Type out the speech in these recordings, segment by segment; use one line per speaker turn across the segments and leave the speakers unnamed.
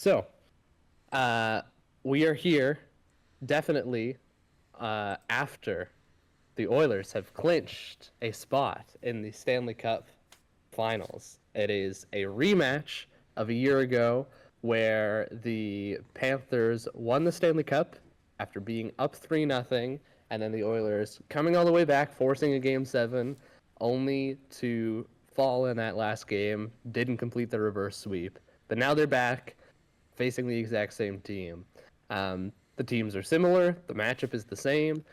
So, uh, we are here definitely after the Oilers have clinched a spot in the Stanley Cup Finals. It is a rematch of a year ago where the Panthers won the Stanley Cup after being up 3-0, and then the Oilers coming all the way back, forcing a game 7, only to fall in that last game, didn't complete the reverse sweep. But now they're back facing the exact same team. The teams are similar. The matchup is the same.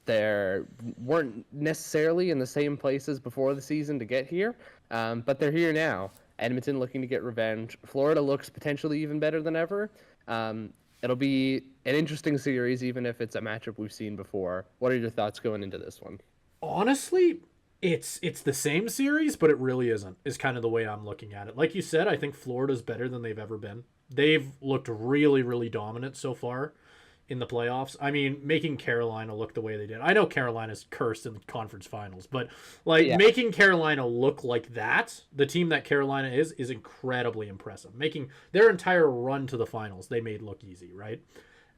They weren't necessarily in the same places before the season to get here, but they're here now. Edmonton looking to get revenge. Florida looks potentially even better than ever. It'll be an interesting series, even if it's a matchup we've seen before. What are your thoughts going into this one?
Honestly, it's the same series, but it really isn't. Is kind of the way I'm looking at it. Like you said, I think Florida's better than they've ever been. They've looked really, really dominant so far in the playoffs. I mean, making Carolina look the way they did. I know Carolina's cursed in the conference finals, but like
Yeah,
making Carolina look like that, the team that Carolina is incredibly impressive. Making their entire run to the finals, they made look easy, right?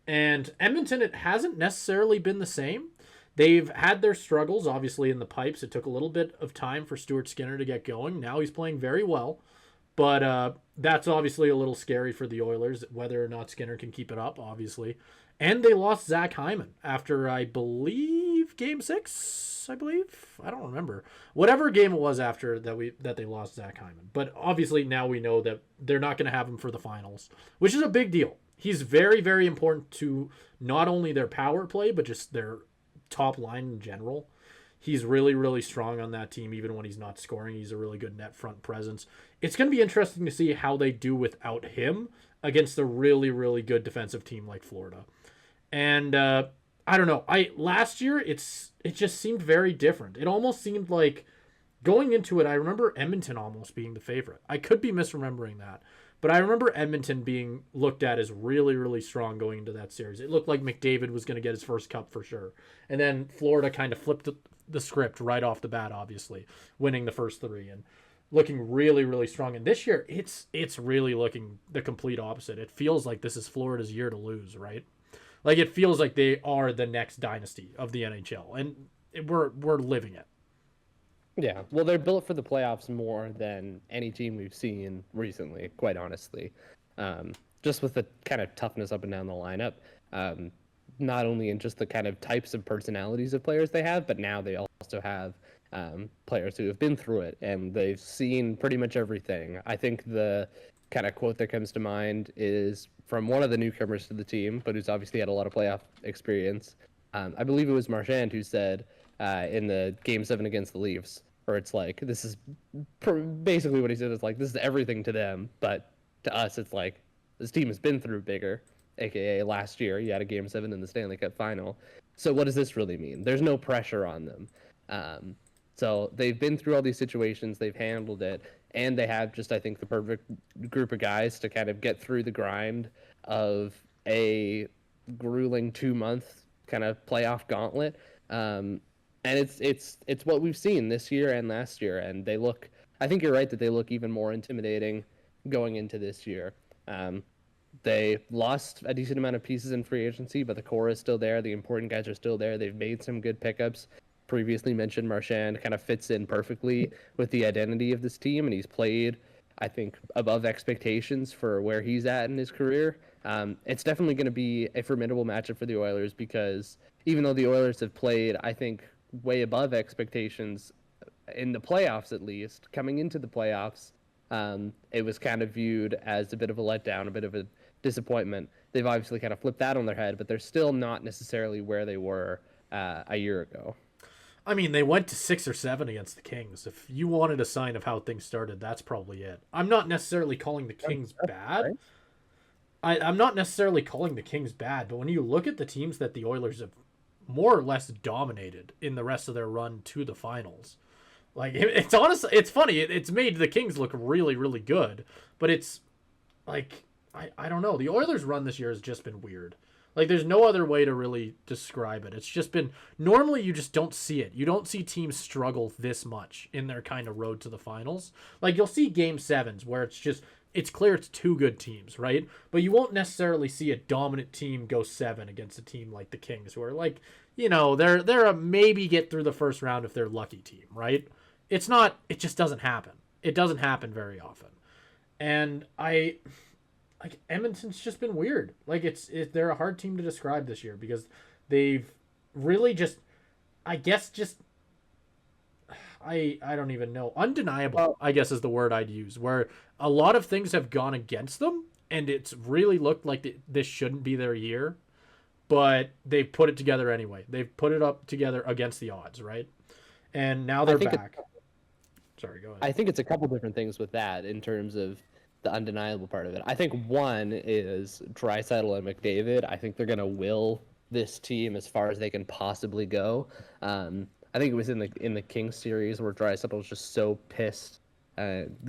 And Edmonton, it hasn't necessarily been the same. They've had their struggles, obviously, in the pipes. It took a little bit of time for Stuart Skinner to get going. Now he's playing very well. But that's obviously a little scary for the Oilers, whether or not Skinner can keep it up, obviously. And they lost Zach Hyman after, I believe, Game 6, I believe. I don't remember. Whatever game it was after that they lost Zach Hyman. But obviously now we know that they're not going to have him for the finals, which is a big deal. He's very, very important to not only their power play, but just their top line in general. He's really, really strong on that team, even when he's not scoring. He's a really good net front presence. It's going to be interesting to see how they do without him against a really, really good defensive team like Florida. And I don't know. Last year it just seemed very different. It almost seemed like going into it. I remember Edmonton almost being the favorite. I could be misremembering that, but I remember Edmonton being looked at as really, really strong going into that series. It looked like McDavid was going to get his first cup for sure, and then Florida kind of flipped the script right off the bat. Obviously, winning the first three and looking really, really strong. And this year, it's really looking the complete opposite. It feels like this is Florida's year to lose, right? Like it feels like they are the next dynasty of the NHL, and we're living it.
yeah. Well, they're built for the playoffs more than any team we've seen recently, quite honestly. Just with the kind of toughness up and down the lineup. Not only in just the kind of types of personalities of players they have, but now they also have players who have been through it and they've seen pretty much everything. I think the kind of quote that comes to mind is from one of the newcomers to the team, but who's obviously had a lot of playoff experience. I believe it was Marchand who said in the Game 7 against the Leafs, where it's like, this is basically what he said is like, this is everything to them, but to us, it's like, this team has been through bigger, aka last year, you had a Game 7 in the Stanley Cup final. So what does this really mean? There's no pressure on them. So they've been through all these situations, they've handled it, and they have just, I think, the perfect group of guys to kind of get through the grind of a grueling 2-month kind of playoff gauntlet. And it's what we've seen this year and last year, and they look. I think you're right that they look even more intimidating going into this year. They lost a decent amount of pieces in free agency, but the core is still there. The important guys are still there. They've made some good pickups. Previously mentioned Marchand kind of fits in perfectly with the identity of this team, and he's played, I think, above expectations for where he's at in his career. It's definitely going to be a formidable matchup for the Oilers because even though the Oilers have played, I think, way above expectations in the playoffs, at least coming into the playoffs, it was kind of viewed as a bit of a letdown, a bit of a disappointment. They've obviously kind of flipped that on their head, but they're still not necessarily where they were a year ago.
I mean, they went to 6 or 7 against the Kings. If you wanted a sign of how things started, that's probably it. I'm not necessarily calling the Kings bad.
Right?
I'm not necessarily calling the Kings bad, but when you look at the teams that the Oilers have more or less dominated in the rest of their run to the finals, like it's honestly, it's funny. It's made the Kings look really, really good, but it's like I don't know. The Oilers' run this year has just been weird. Like there's no other way to really describe it. It's just been normally you just don't see it. You don't see teams struggle this much in their kind of road to the finals. Like you'll see game 7s where it's just it's clear it's two good teams, right? But you won't necessarily see a dominant team go 7 against a team like the Kings, who are like, they're a maybe get through the first round if they're lucky team, right? It's not. It just doesn't happen. It doesn't happen very often, and Edmonton's just been weird. Like they're a hard team to describe this year because they've really just, I guess, just. I don't even know. Undeniable, I guess, is the word I'd use, where a lot of things have gone against them, and it's really looked like this shouldn't be their year, but they've put it together anyway. They've put it up together against the odds, right? And now they're back. Sorry, go ahead.
I think it's a couple different things with that in terms of the undeniable part of it. I think one is Draisaitl and McDavid. I think they're going to will this team as far as they can possibly go. I think it was in the Kings series where Draisaitl was just so pissed,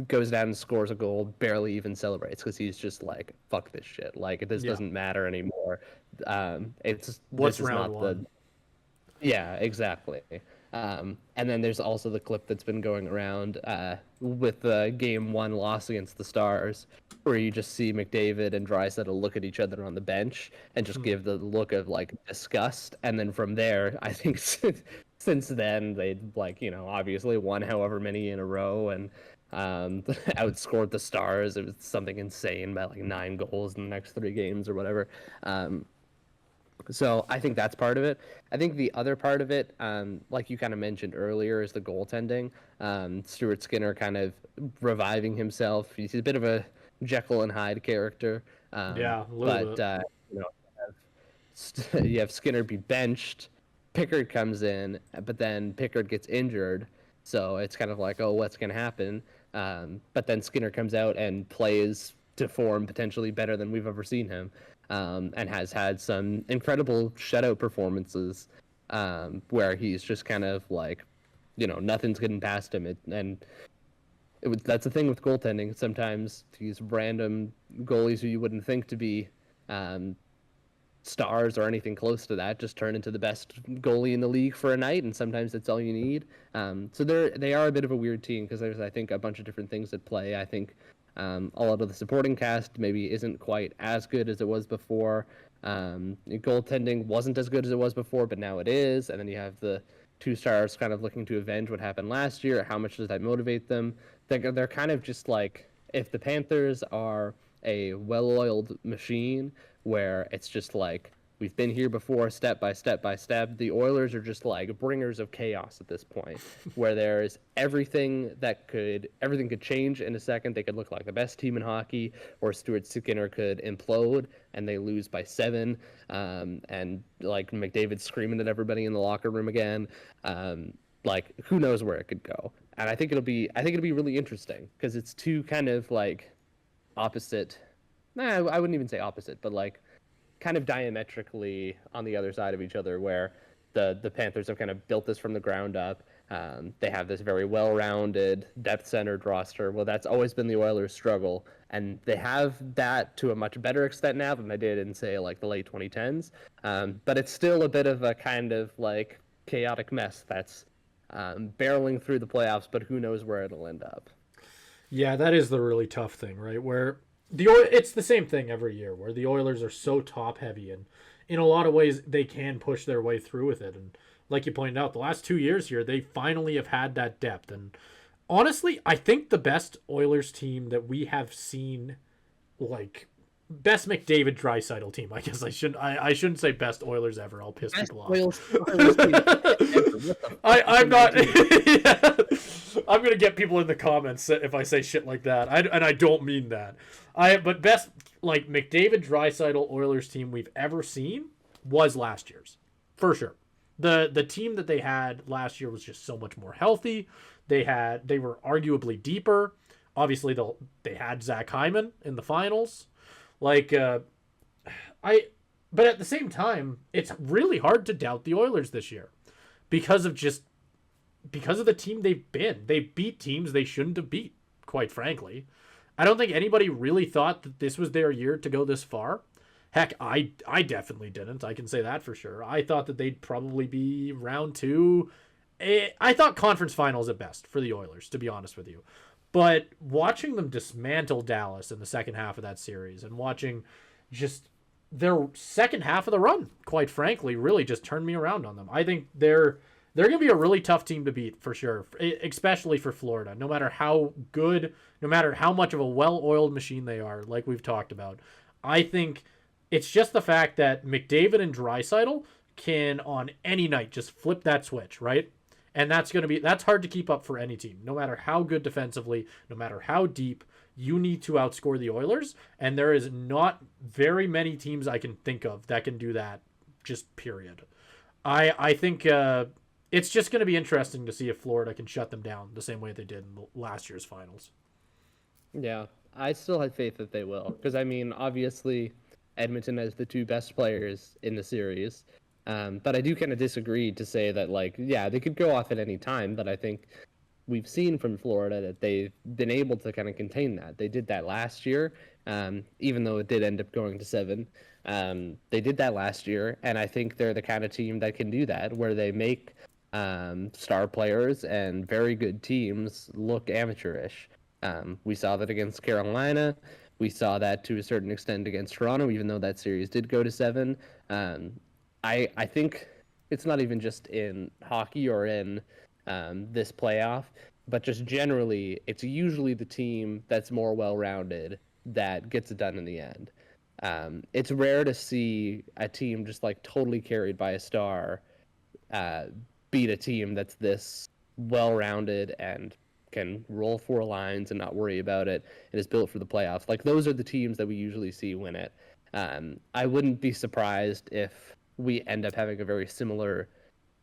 goes down and scores a goal, barely even celebrates because he's just like, "Fuck this shit! Like this doesn't matter anymore." It's
what's round one?
Yeah, exactly. And then there's also the clip that's been going around with the Game 1 loss against the Stars, where you just see McDavid and Draisaitl look at each other on the bench and just give the look of like disgust. And then from there, I think since then they'd obviously won however many in a row and outscored the Stars. It was something insane by like 9 goals in the next 3 games or whatever. So I think that's part of it. I think the other part of it, like you kind of mentioned earlier, is the goaltending. Stuart Skinner kind of reviving himself. He's a bit of a Jekyll and Hyde character.
A little bit.
You have Skinner be benched. Pickard comes in, but then Pickard gets injured. So it's kind of like, oh, what's going to happen? But then Skinner comes out and plays to form potentially better than we've ever seen him. And has had some incredible shutout performances where he's just kind of like, nothing's getting past him. That's the thing with goaltending. Sometimes these random goalies who you wouldn't think to be stars or anything close to that just turn into the best goalie in the league for a night, and sometimes that's all you need. So they are a bit of a weird team because there's, I think, a bunch of different things at play. I think a lot of the supporting cast maybe isn't quite as good as it was before. Goaltending wasn't as good as it was before, but now it is. And then you have the 2 stars kind of looking to avenge what happened last year. How much does that motivate them? They're kind of just like, if the Panthers are a well-oiled machine where it's just like, we've been here before, step by step by step. The Oilers are just like bringers of chaos at this point, where there's everything could change in a second. They could look like the best team in hockey, or Stuart Skinner could implode and they lose by 7. And like McDavid screaming at everybody in the locker room again. Like, who knows where it could go? And I think it'll be really interesting because it's two kind of like opposite. I wouldn't even say opposite, but like kind of diametrically on the other side of each other, where the Panthers have kind of built this from the ground up. They have this very well-rounded, depth-centered roster. Well, that's always been the Oilers' struggle, and they have that to a much better extent now than they did in, say, like the late 2010s. But it's still a bit of a kind of like chaotic mess that's barreling through the playoffs, but who knows where it'll end up.
Yeah, that is the really tough thing, right? Where it's the same thing every year, where the Oilers are so top heavy, and in a lot of ways they can push their way through with it. And like you pointed out, the last 2 years here, they finally have had that depth. And honestly, I think the best Oilers team that we have seen, like best McDavid Draisaitl team. I guess I shouldn't say best Oilers ever. I'll piss people off.
Oilers team ever.
I'm not. Yeah. I'm gonna get people in the comments if I say shit like that. And I don't mean that. But best like McDavid Draisaitl Oilers team we've ever seen was last year's, for sure. The team that they had last year was just so much more healthy. They were arguably deeper. Obviously, they had Zach Hyman in the finals. But at the same time, it's really hard to doubt the Oilers this year because of the team they've been. They beat teams they shouldn't have beat, quite frankly. I don't think anybody really thought that this was their year to go this far. Heck, I definitely didn't. I can say that for sure. I thought that they'd probably be round 2. I thought conference finals at best for the Oilers, to be honest with you. But watching them dismantle Dallas in the second half of that series and watching just their second half of the run, quite frankly, really just turned me around on them. I think they're going to be a really tough team to beat for sure, especially for Florida. No matter how good, no matter how much of a well-oiled machine they are, like we've talked about. I think it's just the fact that McDavid and Draisaitl can on any night just flip that switch, right? And that's hard to keep up for any team. No matter how good defensively, no matter how deep, you need to outscore the Oilers, and there is not very many teams I can think of that can do that. Just period. I think it's just going to be interesting to see if Florida can shut them down the same way they did in last year's finals.
Yeah, I still have faith that they will, because I mean, obviously, Edmonton has the two best players in the series. But I do kind of disagree to say that, like, yeah, they could go off at any time, but I think we've seen from Florida that they've been able to kind of contain that. They did that last year, even though it did end up going to 7. They did that last year, and I think they're the kind of team that can do that, where they make star players and very good teams look amateurish. We saw that against Carolina. We saw that to a certain extent against Toronto, even though that series did go to 7. I think it's not even just in hockey or in this playoff, but just generally, it's usually the team that's more well-rounded that gets it done in the end. It's rare to see a team just like totally carried by a star beat a team that's this well-rounded and can roll 4 lines and not worry about it and is built for the playoffs. Like, those are the teams that we usually see win it. I wouldn't be surprised if we end up having a very similar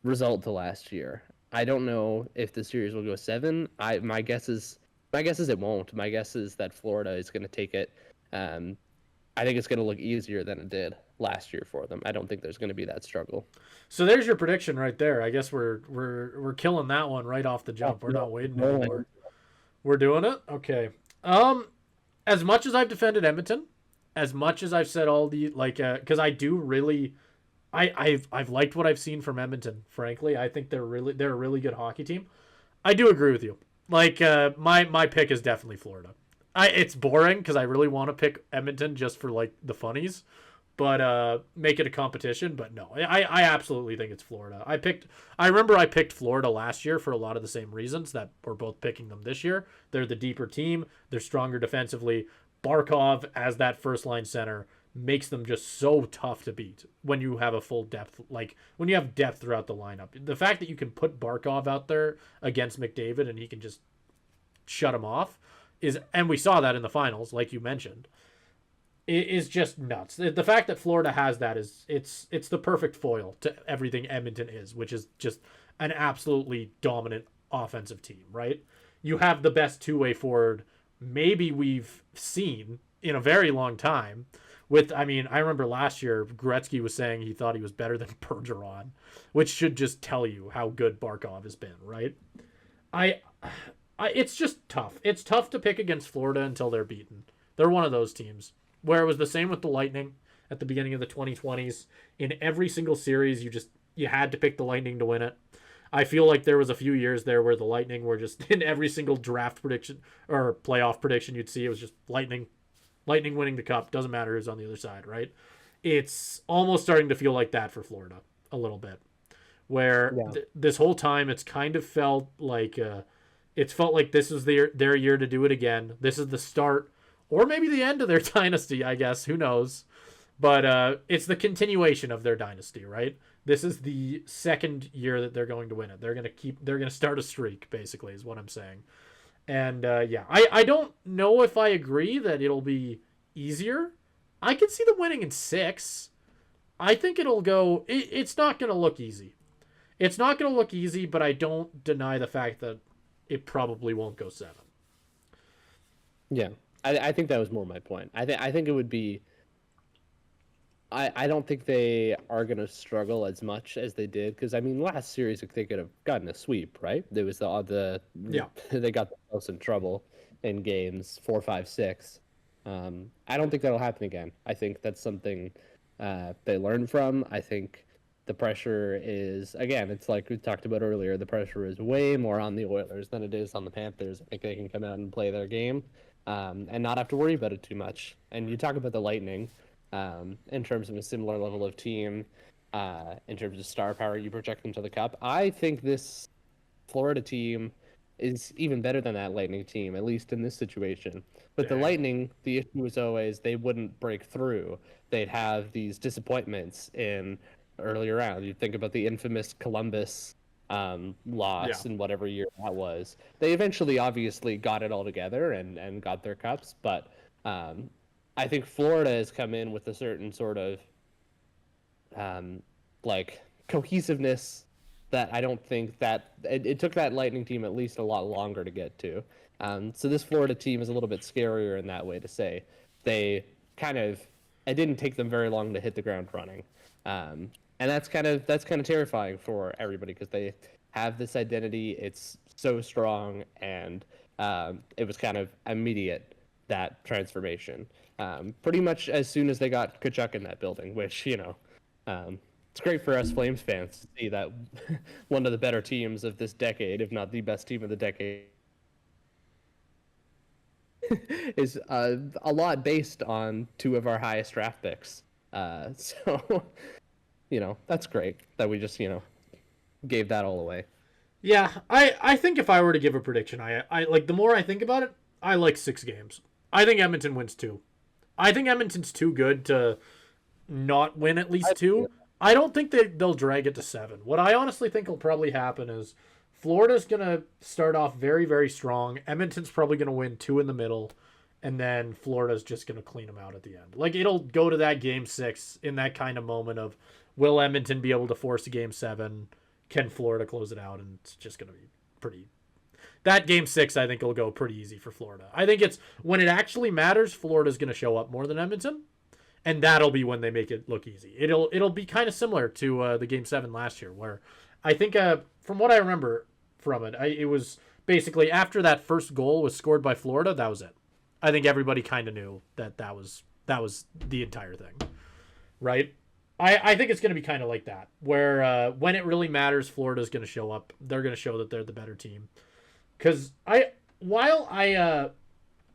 result to last year. I don't know if the series will go 7. My guess is it won't. My guess is that Florida is going to take it. I think it's going to look easier than it did last year for them. I don't think there's going to be that struggle.
So there's your prediction right there. I guess we're killing that one right off the jump. We're not waiting anymore. We're doing it? Okay. As much as I've defended Edmonton, as much as I've said all the, like, because I do really, I've liked what I've seen from Edmonton. Frankly, I think they're a really good hockey team. I do agree with you. Like, my pick is definitely Florida. It's boring because I really want to pick Edmonton just for, like, the funnies, but make it a competition. But no, I absolutely think it's Florida. I remember I picked Florida last year for a lot of the same reasons that we're both picking them this year. They're the deeper team. They're stronger defensively. Barkov as that first line center makes them just so tough to beat when you have a full depth, like when you have depth throughout the lineup. The fact that you can put Barkov out there against McDavid and he can just shut him off and we saw that in the finals, like you mentioned, is just nuts. The fact that Florida has that is it's the perfect foil to everything Edmonton is, which is just an absolutely dominant offensive team, right? You have the best two-way forward maybe we've seen in a very long time. I remember last year Gretzky was saying he thought he was better than Bergeron, which should just tell you how good Barkov has been, right? It's just tough. It's tough to pick against Florida until they're beaten. They're one of those teams where it was the same with the Lightning at the beginning of the 2020s. In every single series, you had to pick the Lightning to win it. I feel like there was a few years there where the Lightning were just in every single draft prediction or playoff prediction you'd see, it was just Lightning winning the cup. Doesn't matter who's on the other side, right? It's almost starting to feel like that for Florida a little bit, where this whole time it's kind of felt like this is their year to do it again. This is the start or maybe the end of their dynasty, I guess. Who knows? But it's the continuation of their dynasty, right? This is the second year that they're going to win it. They're going to start a streak, basically, is what I'm saying. And I don't know if I agree that it'll be easier. I can see them winning in 6. I think it'll go. It's not going to look easy. It's not going to look easy, but I don't deny the fact that it probably won't go 7.
Yeah, I think that was more my point. I think it would be. I don't think they are going to struggle as much as they did, because I mean, last series they could have gotten a sweep, right? There was they got themselves in trouble in games 4, 5, 6. I don't think that'll happen again. I think that's something they learn from. I think the pressure is, again, it's like we talked about earlier, the pressure is way more on the Oilers than it is on the Panthers. I think they can come out and play their game and not have to worry about it too much. And you talk about the Lightning in terms of a similar level of team, in terms of star power, you project them to the Cup. I think this Florida team is even better than that Lightning team, at least in this situation. With the Lightning, the issue was always they wouldn't break through. They'd have these disappointments in earlier rounds. You think about the infamous Columbus loss in whatever year that was. They eventually obviously got it all together and got their cups, but I think Florida has come in with a certain sort of like cohesiveness that I don't think that it took that Lightning team at least a lot longer to get to. So this Florida team is a little bit scarier in that way to say. They kind of, it didn't take them very long to hit the ground running. And that's kind of terrifying for everybody because they have this identity. It's so strong, and it was kind of immediate, that transformation. Pretty much as soon as they got Tkachuk in that building, which, it's great for us Flames fans to see that one of the better teams of this decade, if not the best team of the decade, is a lot based on two of our highest draft picks. So, that's great that we just, gave that all away.
Yeah, I think if I were to give a prediction, I like, the more I think about it, I like 6 games. I think Edmonton wins 2. I think Edmonton's too good to not win at least 2. I don't think they'll drag it to 7. What I honestly think will probably happen is Florida's going to start off very, very strong. Edmonton's probably going to win 2 in the middle, and then Florida's just going to clean them out at the end. Like, it'll go to that game 6 in that kind of moment of, will Edmonton be able to force a game 7? Can Florida close it out? And it's just going to be pretty... That game 6, I think, will go pretty easy for Florida. I think it's, when it actually matters, Florida's going to show up more than Edmonton. And that'll be when they make it look easy. It'll be kind of similar to the Game 7 last year, where I think, from what I remember from it, it was basically after that first goal was scored by Florida, that was it. I think everybody kind of knew that was the entire thing, right? I think it's going to be kind of like that, where when it really matters, Florida's going to show up. They're going to show that they're the better team. Because I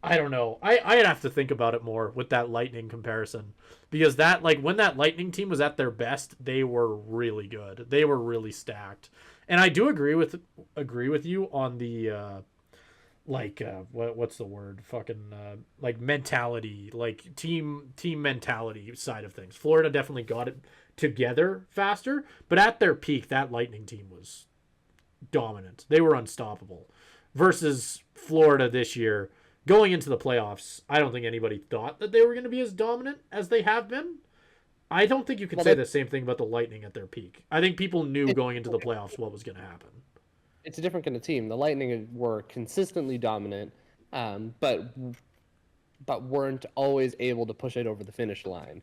don't know. I'd have to think about it more with that Lightning comparison, because that, like, when that Lightning team was at their best, they were really good. They were really stacked, and I do agree with you on the what's the word? Fucking like mentality, like team mentality side of things. Florida definitely got it together faster, but at their peak, that Lightning team was dominant. They were unstoppable. Versus Florida this year. Going into the playoffs, I don't think anybody thought that they were going to be as dominant as they have been. I don't think you could say the same thing about the Lightning at their peak. I think people knew going into the playoffs what was going to happen.
It's a different kind of team. The Lightning were consistently dominant, but weren't always able to push it over the finish line.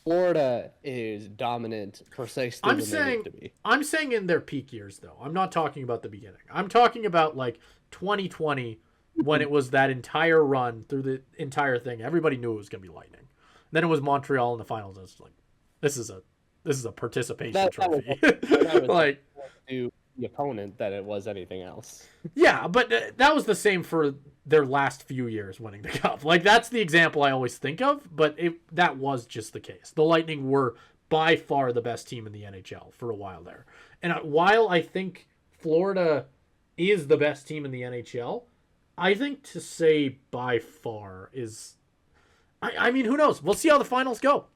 Florida is dominant precisely when they need to be.
I'm saying in their peak years, though. I'm not talking about the beginning. I'm talking about, like, 2020, when it was that entire run through the entire thing. Everybody knew it was going to be Lightning. Then it was Montreal in the finals, and it's like, this is a participation trophy.
That was like to the opponent that it was anything else.
Yeah, but that was the same for their last few years winning the cup. Like, that's the example I always think of, but that was just the case. The Lightning were by far the best team in the NHL for a while there. And while I think Florida is the best team in the NHL, I think to say by far is... I mean, who knows? We'll see how the finals go.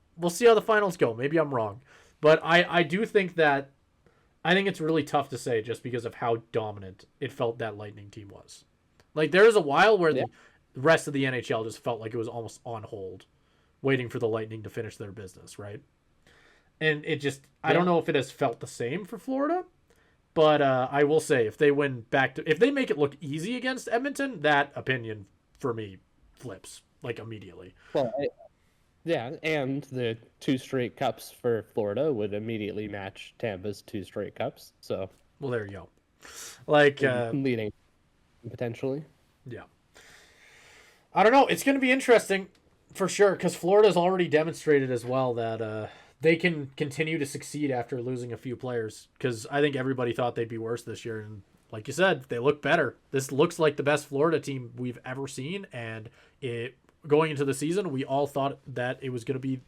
Maybe I'm wrong. But I do think that... I think it's really tough to say just because of how dominant it felt that Lightning team was. Like, there was a while where the rest of the NHL just felt like it was almost on hold, waiting for the Lightning to finish their business, right? And it just... I don't know if it has felt the same for Florida, but I will say, if they if they make it look easy against Edmonton, that opinion, for me, flips, like, immediately.
Well, yeah, and the 2 straight cups for Florida would immediately match Tampa's 2 straight cups. So,
well, there you go. Like,
leading potentially.
Yeah. I don't know. It's going to be interesting for sure, because Florida's already demonstrated as well that they can continue to succeed after losing a few players, because I think everybody thought they'd be worse this year, and like you said, they look better. This looks like the best Florida team we've ever seen, and going into the season, we all thought that it was going to be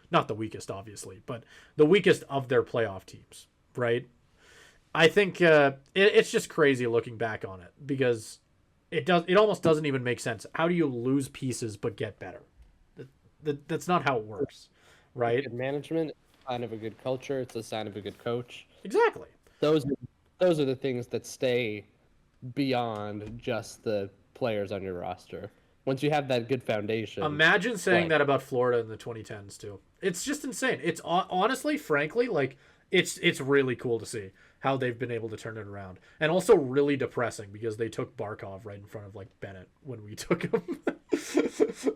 not the weakest, obviously, but the weakest of their playoff teams, right? I think it's just crazy looking back on it, because it almost doesn't even make sense. How do you lose pieces but get better? That's not how it works, right?
Good management, is a sign of a good culture. It's a sign of a good coach.
Exactly.
Those are the things that stay beyond just the players on your roster. Once you have that good foundation.
Imagine saying that about Florida in the 2010s too. It's just insane. It's honestly, frankly, like it's really cool to see how they've been able to turn it around, and also really depressing because they took Barkov right in front of like Bennett when we took him,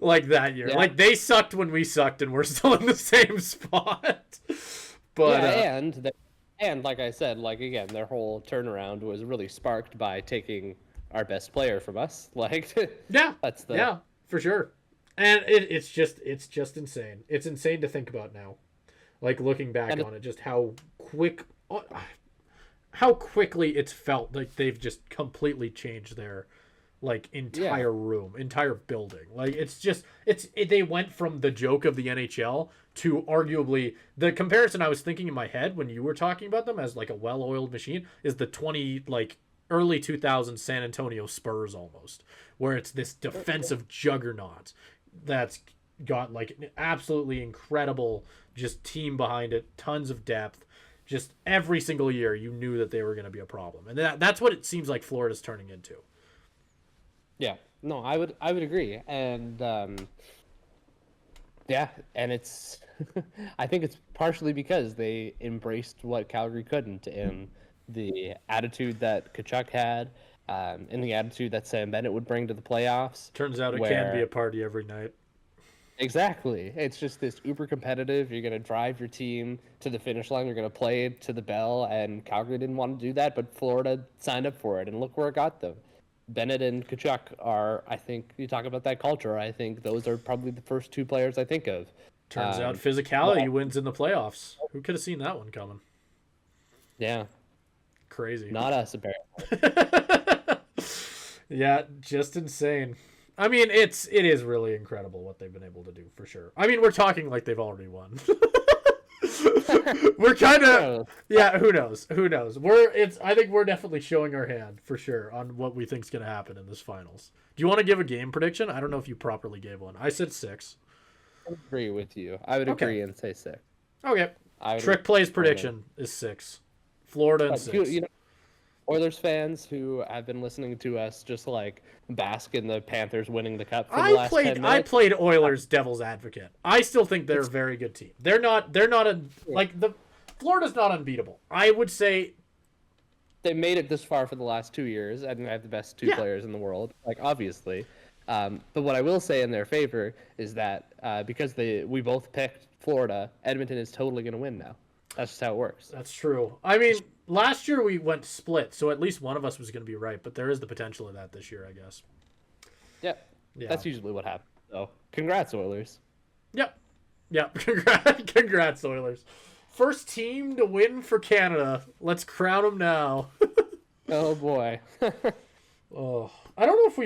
like that year. Yeah. Like they sucked when we sucked, and we're still in the same spot. But
yeah, and like I said, like again, their whole turnaround was really sparked by taking our best player from us. Like
yeah, for sure. And it's just insane. It's insane to think about now, like looking back on it, just how quickly it's felt like they've just completely changed their like entire room, entire building. Like they went from the joke of the NHL to arguably the comparison I was thinking in my head when you were talking about them as like a well-oiled machine is the early 2000s San Antonio Spurs almost, where it's this defensive juggernaut that's got like an absolutely incredible just team behind it, tons of depth. Just every single year you knew that they were going to be a problem. And that's what it seems like Florida's turning into.
Yeah. No, I would agree. And yeah, and it's I think it's partially because they embraced what Calgary couldn't, and the attitude that Tkachuk had, and the attitude that Sam Bennett would bring to the playoffs.
Turns out it can be a party every night.
Exactly. It's just this uber competitive. You're going to drive your team to the finish line. You're going to play it to the bell, and Calgary didn't want to do that, but Florida signed up for it, and look where it got them. Bennett and Tkachuk are, I think, you talk about that culture, I think those are probably the first two players I think of.
Turns out physicality wins in the playoffs. Who could have seen that one coming?
Yeah.
Crazy.
Not us, apparently.
Yeah, just insane. I mean, it is really incredible what they've been able to do, for sure. I mean, we're talking like they've already won. We're kind of, yeah, who knows? I think we're definitely showing our hand, for sure, on what we think's going to happen in this finals. Do you want to give a game prediction? I don't know if you properly gave one. I said 6.
I agree with you. I would agree and say 6.
Okay. Trick Play's prediction is 6. Florida and 6.
You know, Oilers fans who have been listening to us just like bask in the Panthers winning the cup for the last 10 minutes.
I played Oilers devil's advocate. I still think they're a very good team. They're not Florida's not unbeatable. I would say
they made it this far for the last 2 years and have the best two players in the world, like obviously. But what I will say in their favor is that because we both picked Florida, Edmonton is totally going to win now. That's just how it works.
That's true. I mean, last year we went split, so at least one of us was going to be right, but there is the potential of that this year, I guess.
Yeah. That's usually what happens. So, congrats, Oilers.
Yep. Congrats, Oilers. First team to win for Canada. Let's crown them now.
Oh, boy.
Oh, I don't know if we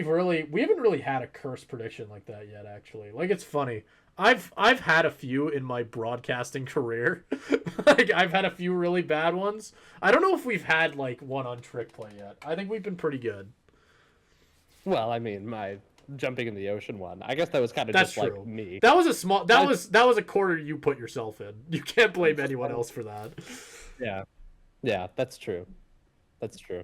haven't really had a curse prediction like that yet, actually. Like, it's funny. I've had a few in my broadcasting career. Like, I've had a few really bad ones. I don't know if we've had like one on Trick Play yet. I think we've been pretty good.
Well, I mean, my jumping in the ocean one. I guess that was kind of
That's
just
true.
like me.
That was a small. That was a quarter you put yourself in. You can't blame anyone else for that.
Yeah, that's true. That's true.